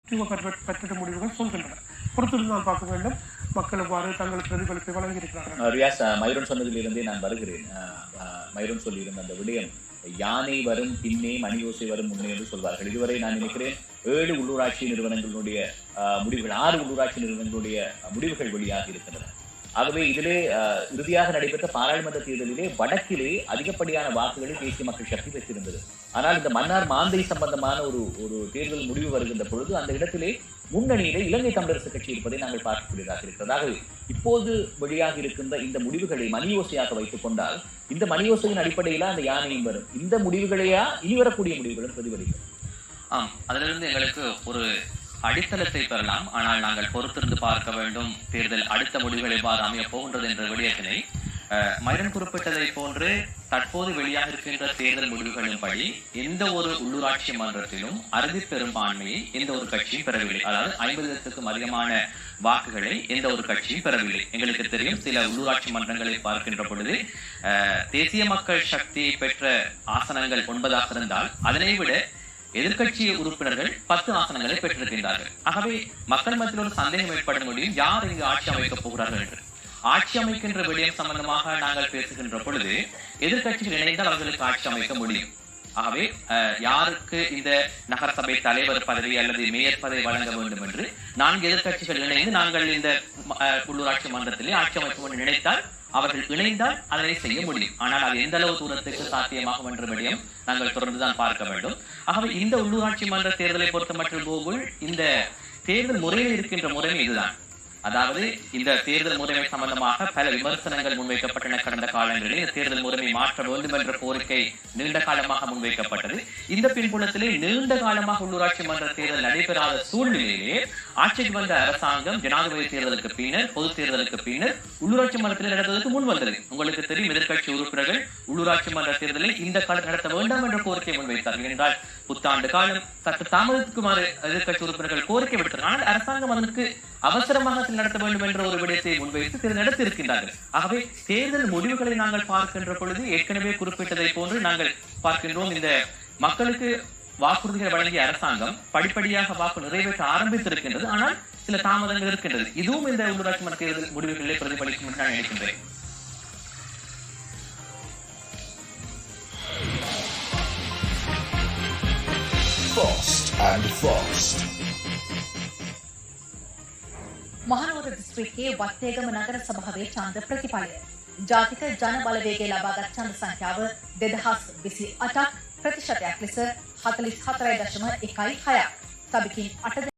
பெற்ற முடிவுகள் சொல்கின்றன. பொறுத்திருந்து நாம் பார்க்க வேண்டும் மக்கள் எவ்வாறு தங்கள் பிரதிபலிப்பை வழங்கியிருக்கிறார்கள். ரியாஸ், மைரூன் சொன்னதிலிருந்தே நான் வருகிறேன். மைரூன் சொல்லியிருந்த அந்த விடயம், யானை வரும் பின்னே மணியோசை வரும் முன்னே என்று சொல்வார்கள். இதுவரை நான் நினைக்கிறேன் 7 உள்ளூராட்சி நிறுவனங்களுடைய முடிவுகள், 6 உள்ளூராட்சி நிறுவனங்களுடைய முடிவுகள் வெளியாக இருக்கின்றன. ஆகவே இதிலே இறுதியாக நடைபெற்ற பாராளுமன்ற தேர்தலிலே வடக்கிலே அதிகப்படியான வாக்குகளை தேசிய மக்கள் சக்தி பெற்றிருந்தது. ஆனால் இந்த மன்னார் மாந்தை சம்பந்தமான ஒரு தேர்தல் முடிவு வருகின்ற பொழுது அந்த இடத்திலே முன்னணியிலே இலங்கை தமிழரசு கட்சி இருப்பதை நாங்கள் பார்க்கக்கூடியதாக இருக்கிறது. ஆகவே இப்போது வெளியாக இருக்கின்ற இந்த முடிவுகளை மணியோசையாக வைத்துக் கொண்டால் இந்த மணியோசையின் அடிப்படையில அந்த யானையும் வரும். இந்த முடிவுகளையா இனி வரக்கூடிய முடிவுகளும் பிரதிபலிக்கும். அதிலிருந்து எங்களுக்கு ஒரு அடித்தளத்தை பெறலாம். ஆனால் நாங்கள் பொறுத்திருந்து பார்க்க வேண்டும் தேர்தல் அடுத்த முடிவுகள் எவ்வாறு அமைய போகின்றது என்ற விடயத்தினை மைரன் குறிப்பிட்டதை போன்று தற்போது வெளியாக இருக்கின்ற தேர்தல் முடிவுகளின்படி எந்த ஒரு உள்ளூராட்சி மன்றத்திலும் அறுதி பெரும்பான்மையை எந்த ஒரு கட்சியும் பெறவில்லை. அதாவது 50,000க்கும் அதிகமான வாக்குகளை எந்த ஒரு கட்சியும் பெறவில்லை. எங்களுக்கு தெரியும் சில உள்ளூராட்சி மன்றங்களை பார்க்கின்ற பொழுது தேசிய மக்கள் சக்தி பெற்ற ஆசனங்கள் 9 இருந்தால் அதனை விட எதிர்கட்சி உறுப்பினர்கள் 10 ஆசனங்களை பெற்றிருக்கின்றார்கள். ஆகவே மக்கள் மத்தியில் ஒரு சந்தேகம் ஏற்பட முடியும், யார் இங்கு ஆட்சி அமைக்கப் போகிறார்கள் என்று. ஆட்சி அமைக்கின்ற விடயம் சம்பந்தமாக நாங்கள் பேசுகின்ற பொழுது எதிர்கட்சிகள் இணைந்தால் அவர்களுக்கு ஆட்சி அமைக்க முடியும். ஆகவே யாருக்கு இந்த நகரசபை தலைவர் பதவி அல்லது மேயர் பதவி வழங்க வேண்டும் என்று 4 எதிர்கட்சிகள் இணைந்து நாங்கள் இந்த உள்ளூராட்சி மன்றத்திலே ஆட்சி அமைக்க நினைத்தால் அவர்கள் இணைந்தால் அதனை செய்ய முடியும். ஆனால் அது எந்த அளவு தூரத்துக்கு சாத்தியமாகும் என்ற விடயம் நாங்கள் தொடர்ந்துதான் பார்க்க வேண்டும். ஆகவே இந்த உள்ளூராட்சி மன்ற தேர்தலை பொறுத்த மட்டும் இந்த தேர்தல் முறையில் இருக்கின்ற முறைமை இதுதான். அதாவது இந்த தேர்தல் முறைமை சம்பந்தமாக பல விமர்சனங்கள் முன்வைக்கப்பட்டன. கடந்த காலங்களில் இந்த தேர்தல் முறைமை மாற்ற வேண்டும் என்ற கோரிக்கை நீண்ட காலமாக முன்வைக்கப்பட்டது. இந்த பின்புலத்திலே நீண்ட காலமாக உள்ளூராட்சி மன்ற தேர்தல் நடைபெறாத சூழ்நிலையிலே ஆட்சிக்கு வந்த அரசாங்கம் ஜனாதிபதி தேர்தலுக்கு பின்னர் பொது தேர்தலுக்கு பின்னர் உள்ளூராட்சி மன்றத்தில் நடத்துவதற்கு முன் வந்தது. உங்களுக்கு தெரியும் எதிர்கட்சி உறுப்பினர்கள் உள்ளூராட்சி மன்ற தேர்தலை இந்த காலம் நடத்த வேண்டாம் என்ற கோரிக்கை முன்வைத்தார்கள். என்றால் புத்தாண்டு காலம் சற்று தாமதத்துக்குமாறு எதிர்கட்சி உறுப்பினர்கள் கோரிக்கை விடுத்தார்கள். ஆனால் அரசாங்கம் அதற்கு அவசரமாக நடத்த வேண்டும் என்ற ஒரு விடயத்தை முன்வைத்து தேர்தல் நடத்தி இருக்கின்றார்கள். ஆகவே தேர்தல் முடிவுகளை நாங்கள் பார்க்கின்ற பொழுது ஏற்கனவே குறிப்பிட்டதை போன்று நாங்கள் பார்க்கின்றோம், இந்த மக்களுக்கு வாக்குறுதிகளை வழங்கிய அரசாங்கம் படிப்படியாக வாக்கு நிறைவேற்ற ஆரம்பித்திருக்கின்றது. ஆனால் சில தாமதங்கள் இருக்கின்றது. இதுவும் இந்த உள்ளூராட்சி மன்ற தேர்தல் முடிவுகளிலே பிரதிபலிக்கும் என்று நான் நினைக்கின்றேன். මහනුවර දිස්ත්‍රික්කයේ වත්තේගම නගර සභාවේ ඡන්ද ප්‍රතිඵලය ජාතික ජන බලවේගය ලබාගත් ඡන්ද සංඛ්‍යාව 2028ක් ප්‍රතිශතයක් ලෙස 44.16ක්. සබකින් 8